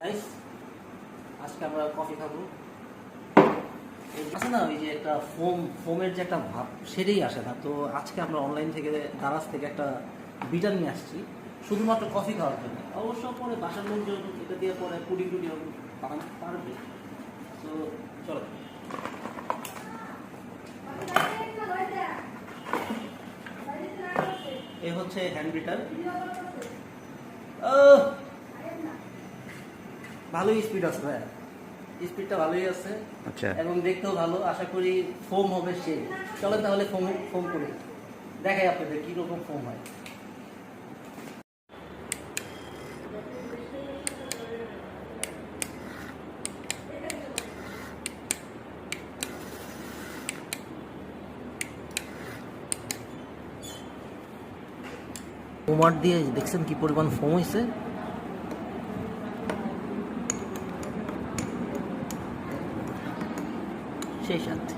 Guys, আজকে আমরা coffee খাবো। আছে না ওই যে একটা ফোমের যে একটা ভাব, সেটাই আসে না। তো আজকে আমরা অনলাইন থেকে দারাজ থেকে একটা বিটার নিয়ে আসছি শুধুমাত্র কফি খাওয়ার জন্য। অবশ্য পরে বাসার লোকজন এটা দিয়ে পরে পুডিং টুডি বানাতে পারবে। তো চলো, এ হচ্ছে হ্যান্ড বিটার। ভালোই স্পিড আছে ভাই, স্পিডটা ভালোই আছে। আচ্ছা, এবং দেখতেও ভালো। আশা করি ফোম হবে সেই। চলেন তাহলে ফোম করি, দেখাই আপনাদের কীরকম ফোম হয়। ফোমার দিয়ে দেখছেন কি পরিমাণ ফোম হয়েছে। সেই সাথে